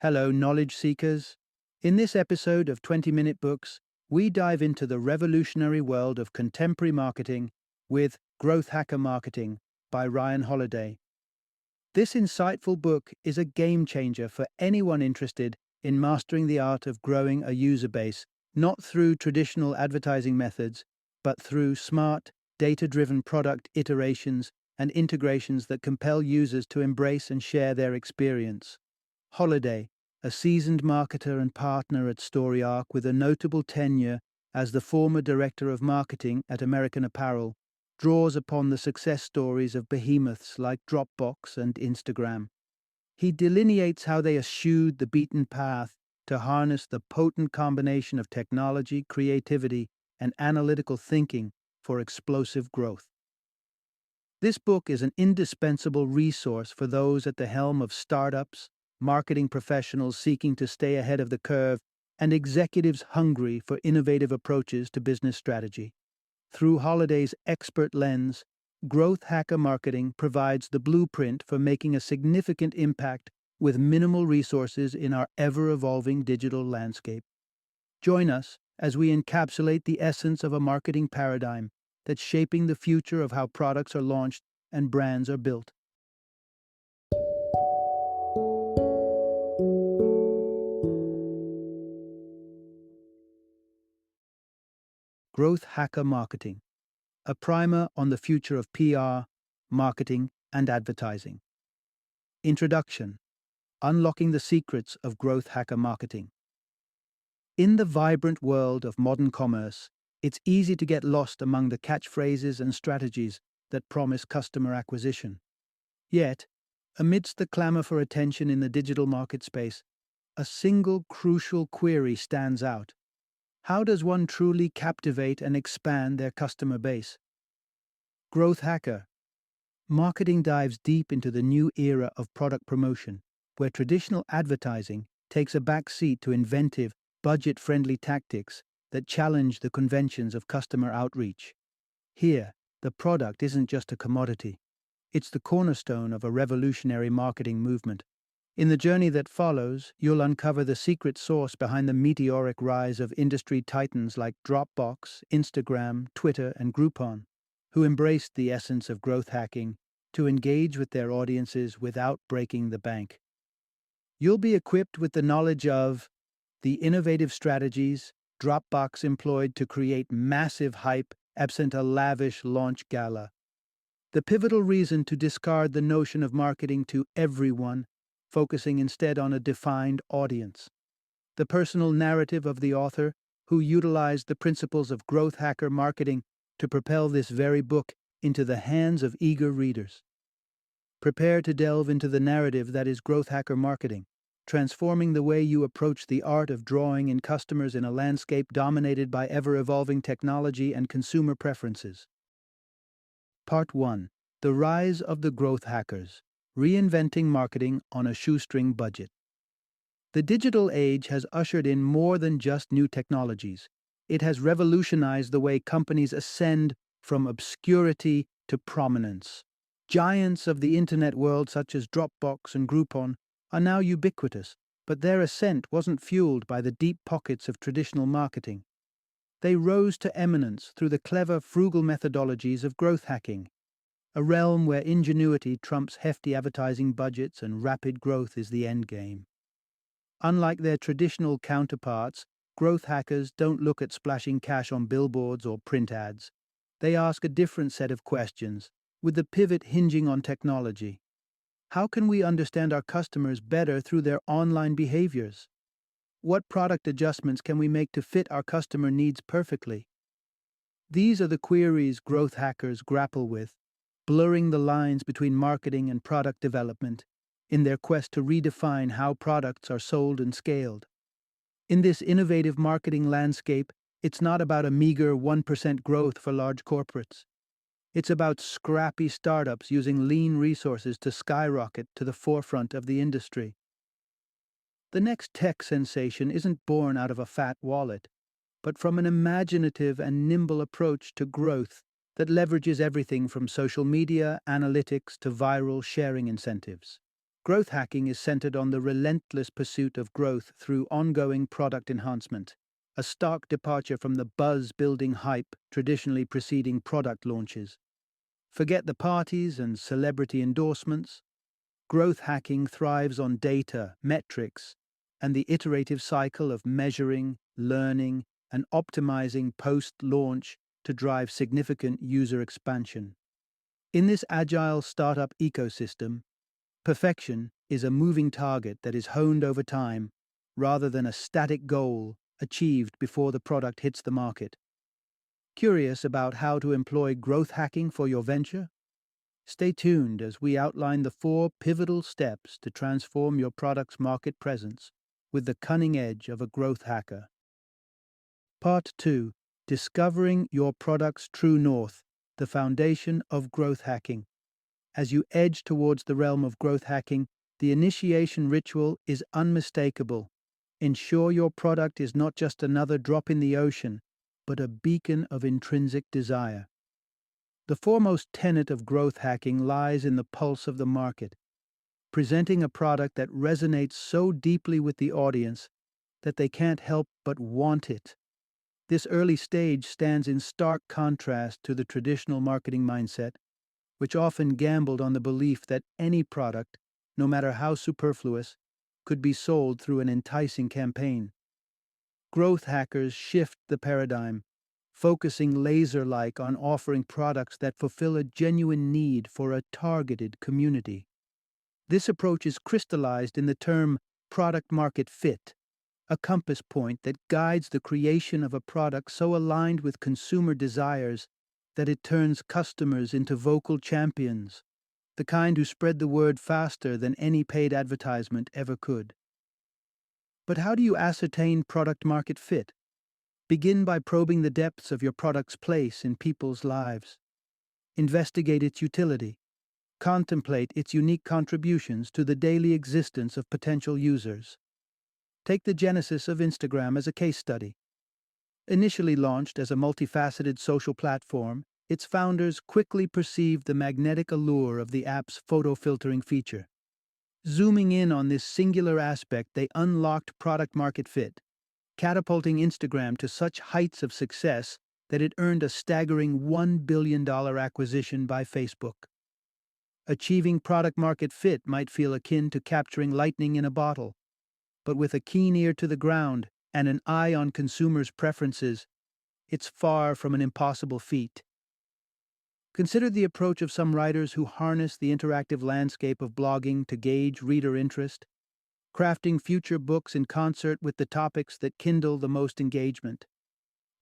Hello, knowledge seekers. In this episode of 20-Minute Books, we dive into the revolutionary world of contemporary marketing with Growth Hacker Marketing by Ryan Holiday. This insightful book is a game changer for anyone interested in mastering the art of growing a user base, not through traditional advertising methods, but through smart, data-driven product iterations and integrations that compel users to embrace and share their experience. Holiday, a seasoned marketer and partner at StoryArc with a notable tenure as the former director of marketing at American Apparel, draws upon the success stories of behemoths like Dropbox and Instagram. He delineates how they eschewed the beaten path to harness the potent combination of technology, creativity, and analytical thinking for explosive growth. This book is an indispensable resource for those at the helm of startups, marketing professionals seeking to stay ahead of the curve, and executives hungry for innovative approaches to business strategy. Through Holiday's expert lens, Growth Hacker Marketing provides the blueprint for making a significant impact with minimal resources in our ever-evolving digital landscape. Join us as we encapsulate the essence of a marketing paradigm that's shaping the future of how products are launched and brands are built. Growth Hacker Marketing, a primer on the future of PR, marketing, and advertising. Introduction: Unlocking the secrets of growth hacker marketing. In the vibrant world of modern commerce, it's easy to get lost among the catchphrases and strategies that promise customer acquisition. Yet, amidst the clamor for attention in the digital market space, a single crucial query stands out. How does one truly captivate and expand their customer base? Growth Hacker Marketing dives deep into the new era of product promotion, where traditional advertising takes a back seat to inventive, budget-friendly tactics that challenge the conventions of customer outreach. Here, the product isn't just a commodity. It's the cornerstone of a revolutionary marketing movement. In the journey that follows, you'll uncover the secret sauce behind the meteoric rise of industry titans like Dropbox, Instagram, Twitter, and Groupon, who embraced the essence of growth hacking to engage with their audiences without breaking the bank. You'll be equipped with the knowledge of the innovative strategies Dropbox employed to create massive hype absent a lavish launch gala, the pivotal reason to discard the notion of marketing to everyone, focusing instead on a defined audience, the personal narrative of the author who utilized the principles of growth hacker marketing to propel this very book into the hands of eager readers. Prepare to delve into the narrative that is growth hacker marketing, transforming the way you approach the art of drawing in customers in a landscape dominated by ever-evolving technology and consumer preferences. Part 1. The Rise of the Growth Hackers. Reinventing marketing on a shoestring budget. The digital age has ushered in more than just new technologies. It has revolutionized the way companies ascend from obscurity to prominence. Giants of the internet world such as Dropbox and Groupon are now ubiquitous, but their ascent wasn't fueled by the deep pockets of traditional marketing. They rose to eminence through the clever, frugal methodologies of growth hacking, a realm where ingenuity trumps hefty advertising budgets and rapid growth is the endgame. Unlike their traditional counterparts, growth hackers don't look at splashing cash on billboards or print ads. They ask a different set of questions, with the pivot hinging on technology. How can we understand our customers better through their online behaviors? What product adjustments can we make to fit our customer needs perfectly? These are the queries growth hackers grapple with, blurring the lines between marketing and product development in their quest to redefine how products are sold and scaled. In this innovative marketing landscape, it's not about a meager 1% growth for large corporates. It's about scrappy startups using lean resources to skyrocket to the forefront of the industry. The next tech sensation isn't born out of a fat wallet, but from an imaginative and nimble approach to growth that leverages everything from social media, analytics, to viral sharing incentives. Growth hacking is centered on the relentless pursuit of growth through ongoing product enhancement, a stark departure from the buzz-building hype traditionally preceding product launches. Forget the parties and celebrity endorsements. Growth hacking thrives on data, metrics, and the iterative cycle of measuring, learning, and optimizing post-launch to drive significant user expansion. In this agile startup ecosystem, perfection is a moving target that is honed over time rather than a static goal achieved before the product hits the market. Curious about how to employ growth hacking for your venture? Stay tuned as we outline the 4 pivotal steps to transform your product's market presence with the cunning edge of a growth hacker. Part 2: Discovering your product's true north, the foundation of growth hacking. As you edge towards the realm of growth hacking, the initiation ritual is unmistakable. Ensure your product is not just another drop in the ocean, but a beacon of intrinsic desire. The foremost tenet of growth hacking lies in the pulse of the market, presenting a product that resonates so deeply with the audience that they can't help but want it. This early stage stands in stark contrast to the traditional marketing mindset, which often gambled on the belief that any product, no matter how superfluous, could be sold through an enticing campaign. Growth hackers shift the paradigm, focusing laser-like on offering products that fulfill a genuine need for a targeted community. This approach is crystallized in the term product-market fit, a compass point that guides the creation of a product so aligned with consumer desires that it turns customers into vocal champions, the kind who spread the word faster than any paid advertisement ever could. But how do you ascertain product-market fit? Begin by probing the depths of your product's place in people's lives. Investigate its utility. Contemplate its unique contributions to the daily existence of potential users. Take the genesis of Instagram as a case study. Initially launched as a multifaceted social platform, its founders quickly perceived the magnetic allure of the app's photo filtering feature. Zooming in on this singular aspect, they unlocked product-market fit, catapulting Instagram to such heights of success that it earned a staggering $1 billion acquisition by Facebook. Achieving product-market fit might feel akin to capturing lightning in a bottle, but with a keen ear to the ground and an eye on consumers' preferences, it's far from an impossible feat. Consider the approach of some writers who harness the interactive landscape of blogging to gauge reader interest, crafting future books in concert with the topics that kindle the most engagement.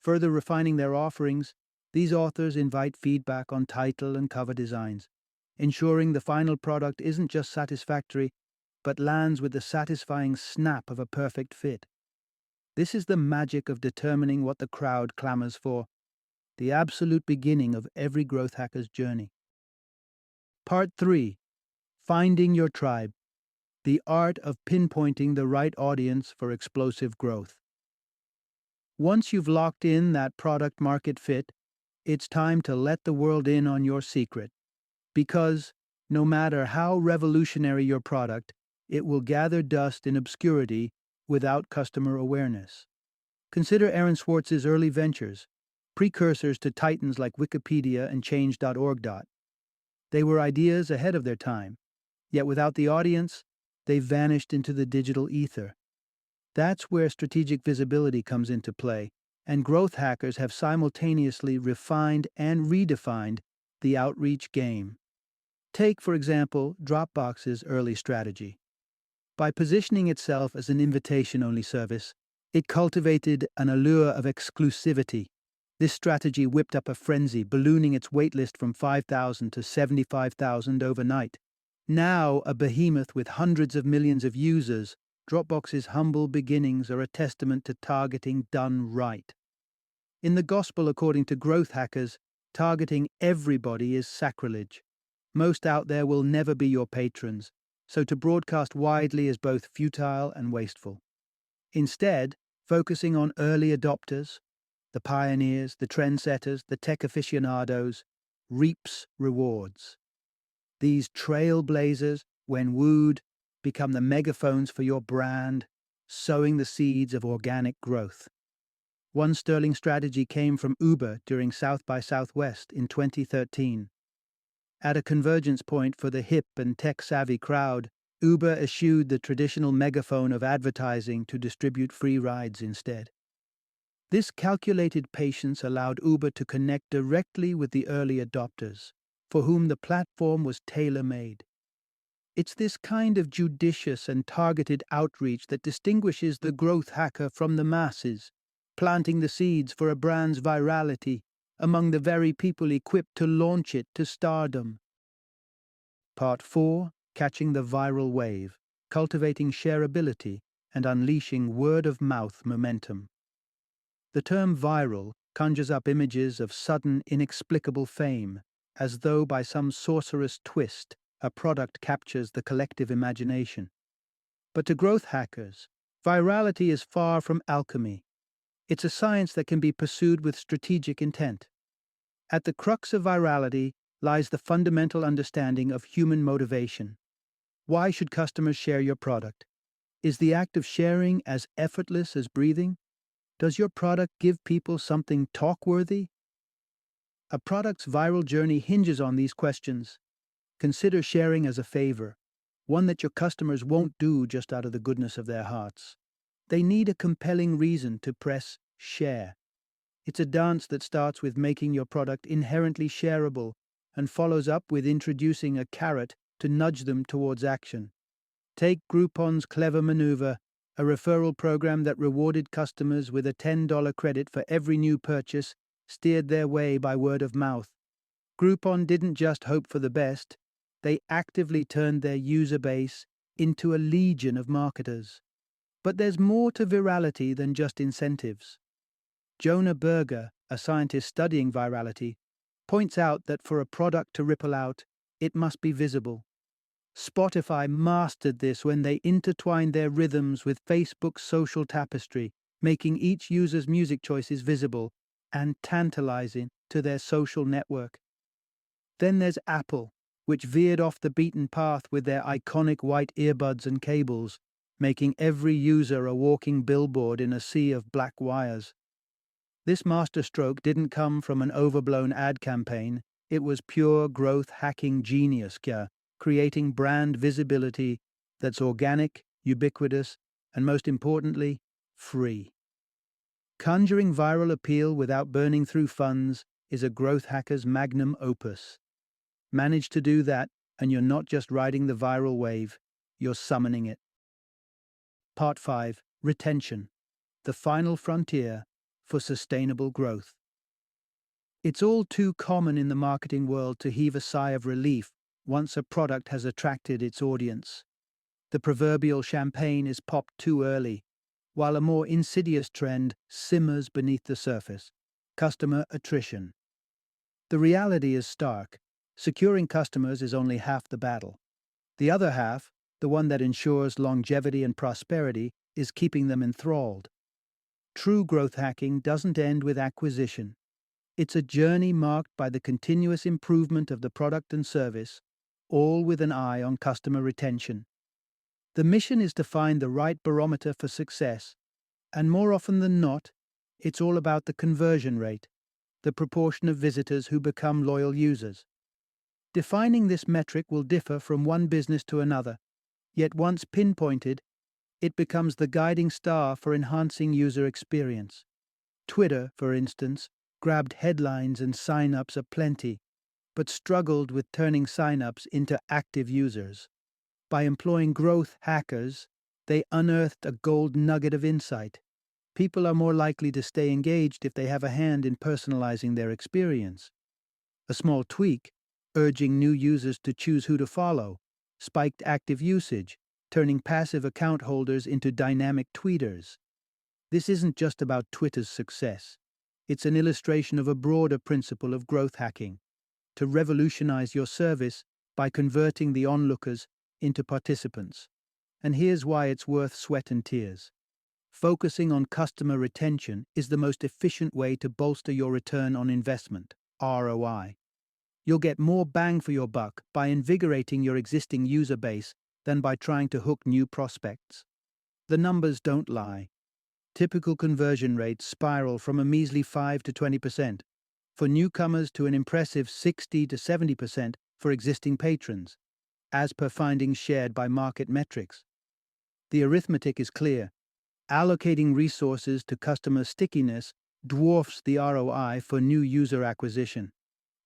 Further refining their offerings, these authors invite feedback on title and cover designs, ensuring the final product isn't just satisfactory, but lands with the satisfying snap of a perfect fit. This is the magic of determining what the crowd clamors for, the absolute beginning of every growth hacker's journey. Part 3: Finding your tribe, the art of pinpointing the right audience for explosive growth. Once you've locked in that product-market fit, it's time to let the world in on your secret. Because, no matter how revolutionary your product, it will gather dust in obscurity without customer awareness. Consider Aaron Swartz's early ventures, precursors to titans like Wikipedia and Change.org. They were ideas ahead of their time, yet without the audience, they vanished into the digital ether. That's where strategic visibility comes into play, and growth hackers have simultaneously refined and redefined the outreach game. Take, for example, Dropbox's early strategy. By positioning itself as an invitation-only service, it cultivated an allure of exclusivity. This strategy whipped up a frenzy, ballooning its waitlist from 5,000 to 75,000 overnight. Now a behemoth with hundreds of millions of users, Dropbox's humble beginnings are a testament to targeting done right. In the gospel according to growth hackers, targeting everybody is sacrilege. Most out there will never be your patrons, so to broadcast widely is both futile and wasteful. Instead, focusing on early adopters, the pioneers, the trendsetters, the tech aficionados, reaps rewards. These trailblazers, when wooed, become the megaphones for your brand, sowing the seeds of organic growth. One sterling strategy came from Uber during South by Southwest in 2013. At a convergence point for the hip and tech-savvy crowd, Uber eschewed the traditional megaphone of advertising to distribute free rides instead. This calculated patience allowed Uber to connect directly with the early adopters, for whom the platform was tailor-made. It's this kind of judicious and targeted outreach that distinguishes the growth hacker from the masses, planting the seeds for a brand's virality among the very people equipped to launch it to stardom. Part 4: Catching the Viral Wave, Cultivating Shareability and Unleashing Word-of-Mouth Momentum. The term viral conjures up images of sudden, inexplicable fame, as though by some sorcerous twist a product captures the collective imagination. But to growth hackers, virality is far from alchemy. It's a science that can be pursued with strategic intent. At the crux of virality lies the fundamental understanding of human motivation. Why should customers share your product? Is the act of sharing as effortless as breathing? Does your product give people something talk-worthy? A product's viral journey hinges on these questions. Consider sharing as a favor, one that your customers won't do just out of the goodness of their hearts. They need a compelling reason to press share. It's a dance that starts with making your product inherently shareable and follows up with introducing a carrot to nudge them towards action. Take Groupon's clever maneuver, a referral program that rewarded customers with a $10 credit for every new purchase, steered their way by word of mouth. Groupon didn't just hope for the best, they actively turned their user base into a legion of marketers. But there's more to virality than just incentives. Jonah Berger, a scientist studying virality, points out that for a product to ripple out, it must be visible. Spotify mastered this when they intertwined their rhythms with Facebook's social tapestry, making each user's music choices visible and tantalizing to their social network. Then there's Apple, which veered off the beaten path with their iconic white earbuds and cables, making every user a walking billboard in a sea of black wires. This masterstroke didn't come from an overblown ad campaign, it was pure growth hacking genius, creating brand visibility that's organic, ubiquitous, and most importantly, free. Conjuring viral appeal without burning through funds is a growth hacker's magnum opus. Manage to do that, and you're not just riding the viral wave, you're summoning it. Part 5: Retention, the final frontier for sustainable growth. It's all too common in the marketing world to heave a sigh of relief once a product has attracted its audience. The proverbial champagne is popped too early, while a more insidious trend simmers beneath the surface: customer attrition. The reality is stark. Securing customers is only half the battle. The other half, the one that ensures longevity and prosperity, is keeping them enthralled. True growth hacking doesn't end with acquisition. It's a journey marked by the continuous improvement of the product and service, all with an eye on customer retention. The mission is to find the right barometer for success, and more often than not, it's all about the conversion rate, the proportion of visitors who become loyal users. Defining this metric will differ from one business to another, yet once pinpointed, it becomes the guiding star for enhancing user experience. Twitter, for instance, grabbed headlines and sign-ups aplenty, but struggled with turning sign-ups into active users. By employing growth hackers, they unearthed a gold nugget of insight. People are more likely to stay engaged if they have a hand in personalizing their experience. A small tweak, urging new users to choose who to follow, spiked active usage, turning passive account holders into dynamic tweeters. This isn't just about Twitter's success. It's an illustration of a broader principle of growth hacking: to revolutionize your service by converting the onlookers into participants. And here's why it's worth sweat and tears. Focusing on customer retention is the most efficient way to bolster your return on investment, ROI. You'll get more bang for your buck by invigorating your existing user base than by trying to hook new prospects. The numbers don't lie. Typical conversion rates spiral from a measly 5 to 20% for newcomers to an impressive 60 to 70% for existing patrons, as per findings shared by Market Metrics. The arithmetic is clear. Allocating resources to customer stickiness dwarfs the ROI for new user acquisition.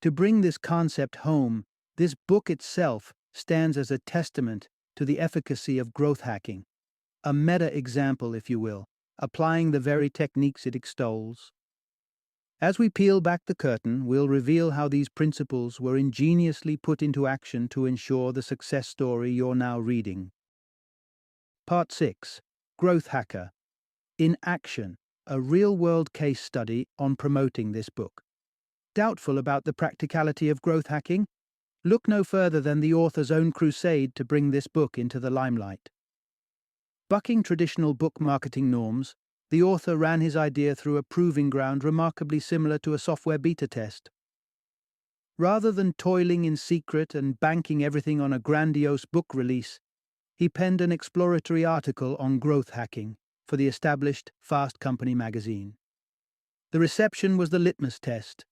To bring this concept home, this book itself stands as a testament to the efficacy of growth hacking, a meta-example, if you will, applying the very techniques it extols. As we peel back the curtain, we'll reveal how these principles were ingeniously put into action to ensure the success story you're now reading. Part 6. Growth Hacker. In Action, a real-world case study on promoting this book. Doubtful about the practicality of growth hacking? Look no further than the author's own crusade to bring this book into the limelight. Bucking traditional book marketing norms, the author ran his idea through a proving ground remarkably similar to a software beta test. Rather than toiling in secret and banking everything on a grandiose book release, he penned an exploratory article on growth hacking for the established Fast Company magazine. The reception was the litmus test,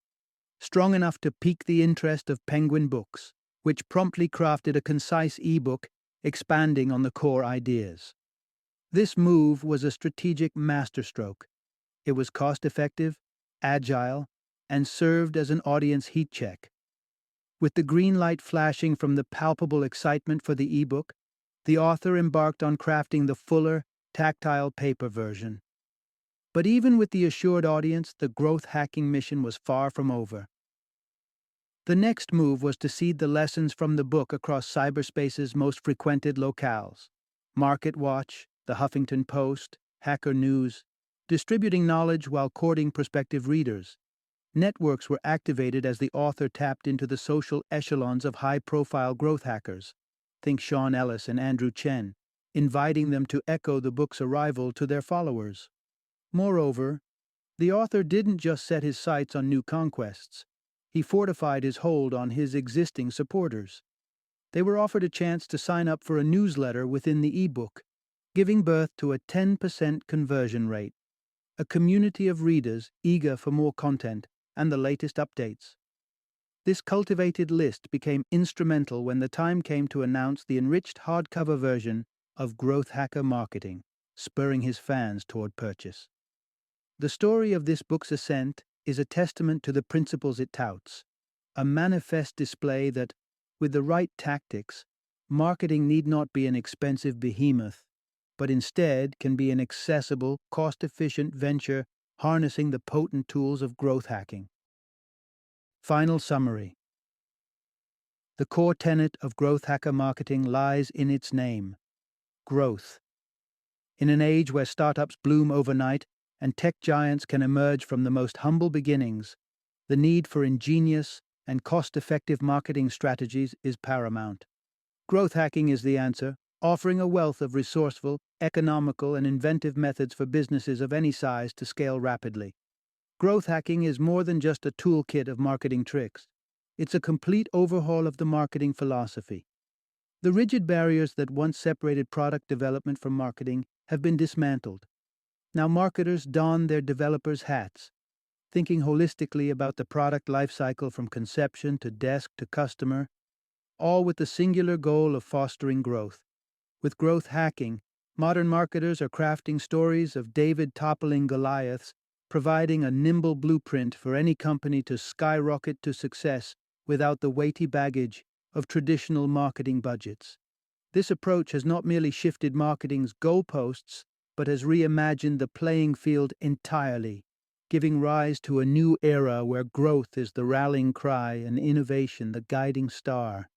strong enough to pique the interest of Penguin Books, which promptly crafted a concise ebook expanding on the core ideas. This move was a strategic masterstroke. It was cost-effective, agile, and served as an audience heat check. With the green light flashing from the palpable excitement for the ebook, the author embarked on crafting the fuller, tactile paper version. But even with the assured audience, the growth hacking mission was far from over. The next move was to seed the lessons from the book across cyberspace's most frequented locales: MarketWatch, the Huffington Post, Hacker News, distributing knowledge while courting prospective readers. Networks were activated as the author tapped into the social echelons of high-profile growth hackers, think Sean Ellis and Andrew Chen, inviting them to echo the book's arrival to their followers. Moreover, the author didn't just set his sights on new conquests. He fortified his hold on his existing supporters. They were offered a chance to sign up for a newsletter within the ebook, giving birth to a 10% conversion rate, a community of readers eager for more content and the latest updates. This cultivated list became instrumental when the time came to announce the enriched hardcover version of Growth Hacker Marketing, spurring his fans toward purchase. The story of this book's ascent is a testament to the principles it touts, a manifest display that, with the right tactics, marketing need not be an expensive behemoth, but instead can be an accessible, cost-efficient venture harnessing the potent tools of growth hacking. Final summary. The core tenet of growth hacker marketing lies in its name: growth. In an age where startups bloom overnight and tech giants can emerge from the most humble beginnings, the need for ingenious and cost-effective marketing strategies is paramount. Growth hacking is the answer, offering a wealth of resourceful, economical, and inventive methods for businesses of any size to scale rapidly. Growth hacking is more than just a toolkit of marketing tricks. It's a complete overhaul of the marketing philosophy. The rigid barriers that once separated product development from marketing have been dismantled. Now marketers don their developers' hats, thinking holistically about the product lifecycle from conception to desk to customer, all with the singular goal of fostering growth. With growth hacking, modern marketers are crafting stories of David toppling Goliaths, providing a nimble blueprint for any company to skyrocket to success without the weighty baggage of traditional marketing budgets. This approach has not merely shifted marketing's goalposts, but has reimagined the playing field entirely, giving rise to a new era where growth is the rallying cry and innovation the guiding star.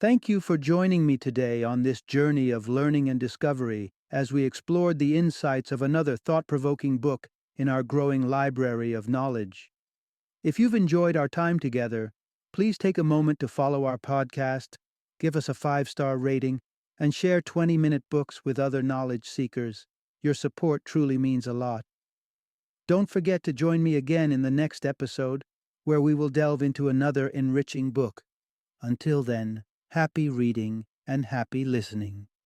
Thank you for joining me today on this journey of learning and discovery as we explored the insights of another thought-provoking book in our growing library of knowledge. If you've enjoyed our time together, please take a moment to follow our podcast, give us a 5-star rating, and share 20-minute books with other knowledge seekers. Your support truly means a lot. Don't forget to join me again in the next episode, where we will delve into another enriching book. Until then, happy reading and happy listening.